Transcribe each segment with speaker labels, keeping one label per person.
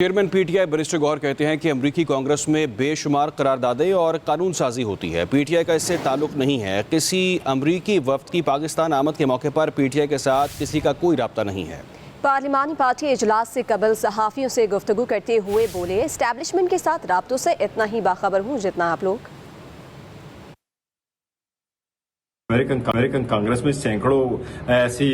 Speaker 1: Chairman P T I barrister Gohar کہتے ہیں کہ امریکی کانگریس میں بے شمار قراردادیں اور قانون سازی ہوتی ہے۔ پی ٹی آئی کا اس سے تعلق نہیں ہے۔ کسی امریکی وفد کی پاکستان آمد کے موقع پر پی ٹی آئی کے ساتھ کسی کا کوئی رابطہ نہیں ہے۔
Speaker 2: پارلیمانی پارٹی اجلاس سے قبل صحافیوں سے گفتگو کرتے ہوئے بولے، اسٹیبلشمنٹ کے ساتھ رابطوں سے اتنا ہی باخبر ہوں جتنا آپ لوگ۔
Speaker 3: امریکن کانگریس میں سینکڑوں ایسی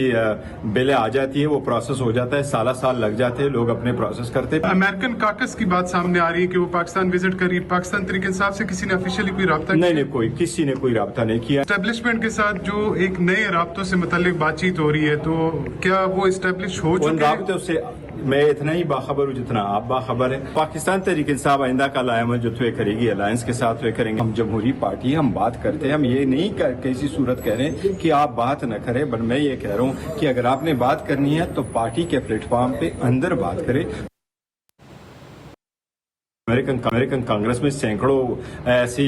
Speaker 3: بلیں آ جاتی ہے، وہ پروسیس ہو جاتا ہے، سالہ سال لگ جاتے ہیں، لوگ اپنے پروسیس کرتے ہیں۔
Speaker 4: امریکن کاکس کی بات سامنے آ رہی ہے کہ وہ پاکستان وزٹ کری، پاکستان تحریک انصاف سے کسی نے آفیشیلی کوئی رابطہ
Speaker 3: نہیں، کسی نے کوئی رابطہ نہیں کیا۔
Speaker 4: اسٹیبلشمنٹ کے ساتھ جو ایک نئے رابطوں سے متعلق بات چیت ہو رہی ہے، تو کیا وہ اسٹیبلش ہو
Speaker 3: ان
Speaker 4: چکے ہیں؟
Speaker 3: رابطوں سے میں اتنا ہی باخبر ہوں جتنا آپ باخبر ہیں۔ پاکستان تحریک انصاف آئندہ کا عمل جو طے کرے گی، الائنس کے ساتھ طے کریں گے۔ ہم جمہوری پارٹی، ہم بات کرتے ہیں، ہم یہ نہیں کسی صورت کہہ رہے ہیں کہ آپ بات نہ کریں، بل میں یہ کہہ رہا ہوں کہ اگر آپ نے بات کرنی ہے تو پارٹی کے پلیٹ فارم پہ اندر بات کریں۔ امریکن کانگریس میں سینکڑوں ایسی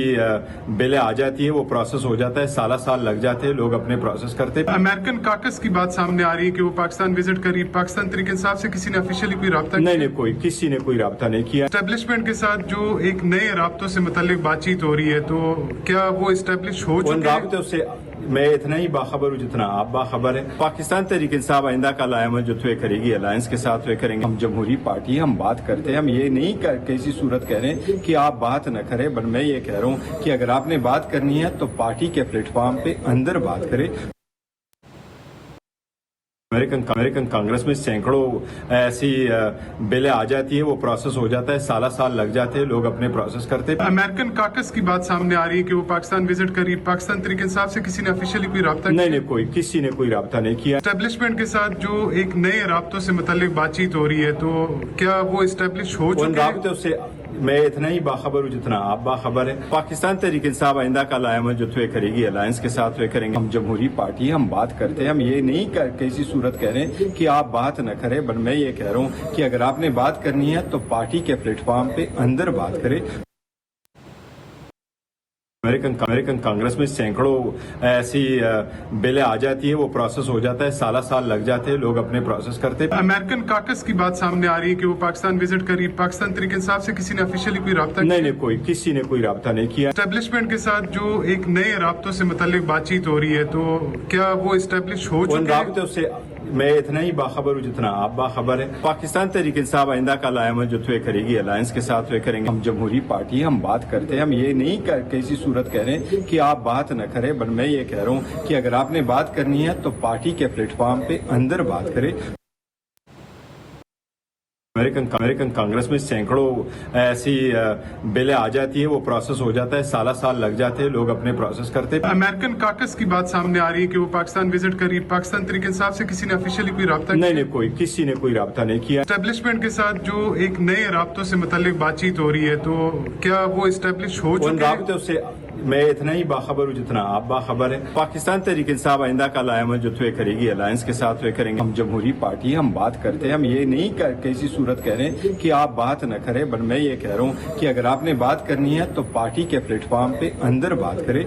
Speaker 3: بلیں آ جاتی ہے، وہ پروسیس ہو جاتا ہے، سالہ سال لگ جاتے ہیں، لوگ اپنے پروسیس کرتے ہیں۔
Speaker 4: امریکن کاکس کی بات سامنے آ رہی ہے کہ وہ پاکستان وزٹ کری، پاکستان تحریک انصاف سے کسی نے آفیشیلی کوئی رابطہ
Speaker 3: نہیں، کسی نے کوئی رابطہ نہیں کیا۔
Speaker 4: اسٹیبلشمنٹ کے ساتھ جو ایک نئے رابطوں سے متعلق بات چیت ہو رہی ہے، تو کیا وہ اسٹیبلش ہو
Speaker 3: ان
Speaker 4: چکے ہیں؟
Speaker 3: رابطوں سے میں اتنا ہی باخبر ہوں جتنا آپ باخبر ہیں۔ پاکستان تحریک انصاف آئندہ کا عمل جو طے کرے گی، الائنس کے ساتھ طے کریں گے۔ ہم جمہوری پارٹی، ہم بات کرتے ہیں، ہم یہ نہیں کسی صورت کہہ رہے ہیں کہ آپ بات نہ کریں، بل میں یہ کہہ رہا ہوں کہ اگر آپ نے بات کرنی ہے تو پارٹی کے پلیٹ فارم پہ اندر بات کریں۔ امریکن کانگریس میں سینکڑوں ایسی بلیں آ جاتی ہے، وہ پروسیس ہو جاتا ہے، سالہ سال لگ جاتے ہیں، لوگ اپنے پروسیس کرتے ہیں۔
Speaker 4: امریکن کاکس کی بات سامنے آ رہی ہے کہ وہ پاکستان وزٹ کری، پاکستان تحریک انصاف سے کسی نے آفیشیلی کوئی رابطہ
Speaker 3: نہیں، کسی نے کوئی رابطہ نہیں کیا۔
Speaker 4: اسٹیبلشمنٹ کے ساتھ جو ایک نئے رابطوں سے متعلق بات چیت ہو رہی ہے، تو کیا وہ اسٹیبلش ہو
Speaker 3: ان
Speaker 4: چکے ہیں؟
Speaker 3: رابطوں سے میں اتنا ہی باخبر ہوں جتنا آپ باخبر ہیں۔ پاکستان تحریک انصاف آئندہ کا عمل جو طے کرے گی، الائنس کے ساتھ طے کریں گے۔ ہم جمہوری پارٹی، ہم بات کرتے ہیں، ہم یہ نہیں کسی صورت کہہ رہے ہیں کہ آپ بات نہ کریں، بل میں یہ کہہ رہا ہوں کہ اگر آپ نے بات کرنی ہے تو پارٹی کے پلیٹ فارم پہ اندر بات کریں۔ امریکن کانگریس میں سینکڑوں ایسی بلیں آ جاتی ہے، وہ پروسیس ہو جاتا ہے، سالہ سال لگ جاتے ہیں، لوگ اپنے پروسیس کرتے ہیں۔
Speaker 4: امریکن کاکس کی بات سامنے آ رہی ہے کہ وہ پاکستان وزٹ کری، پاکستان تحریک انصاف سے کسی نے آفیشیلی کوئی رابطہ
Speaker 3: نہیں، کسی نے کوئی رابطہ نہیں کیا۔
Speaker 4: اسٹیبلشمنٹ کے ساتھ جو ایک نئے رابطوں سے متعلق بات چیت ہو رہی ہے، تو کیا وہ اسٹیبلش ہو
Speaker 3: ان
Speaker 4: چکے ہیں؟
Speaker 3: رابطوں سے میں اتنا ہی باخبر ہوں جتنا آپ باخبر ہیں۔ پاکستان تحریک انصاف آئندہ کا عمل جو طے کرے گی، الائنس کے ساتھ طے کریں گے۔ ہم جمہوری پارٹی، ہم بات کرتے ہیں، ہم یہ نہیں کسی صورت کہہ رہے ہیں کہ آپ بات نہ کریں، بل میں یہ کہہ رہا ہوں کہ اگر آپ نے بات کرنی ہے تو پارٹی کے پلیٹ فارم پہ اندر بات کریں۔ امریکن کانگریس میں سینکڑوں ایسی بلیں آ جاتی ہے، وہ پروسیس ہو جاتا ہے، سالہ سال لگ جاتے ہیں، لوگ اپنے پروسیس کرتے ہیں۔
Speaker 4: امریکن کاکس کی بات سامنے آ رہی ہے کہ وہ پاکستان وزٹ کری، پاکستان تحریک انصاف سے کسی نے آفیشیلی کوئی رابطہ
Speaker 3: نہیں، کسی نے کوئی رابطہ نہیں کیا۔
Speaker 4: اسٹیبلشمنٹ کے ساتھ جو ایک نئے رابطوں سے متعلق بات چیت ہو رہی ہے، تو کیا وہ اسٹیبلش ہو
Speaker 3: ان
Speaker 4: چکے ہیں؟
Speaker 3: رابطوں سے میں اتنا ہی باخبر ہوں جتنا آپ باخبر ہیں۔ پاکستان تحریک انصاف آئندہ کا عمل جو طے کرے گی، الائنس کے ساتھ طے کریں گے۔ ہم جمہوری پارٹی، ہم بات کرتے ہیں، ہم یہ نہیں کسی صورت کہہ رہے ہیں کہ آپ بات نہ کریں، بل میں یہ کہہ رہا ہوں کہ اگر آپ نے بات کرنی ہے تو پارٹی کے پلیٹ فارم پہ اندر بات کریں۔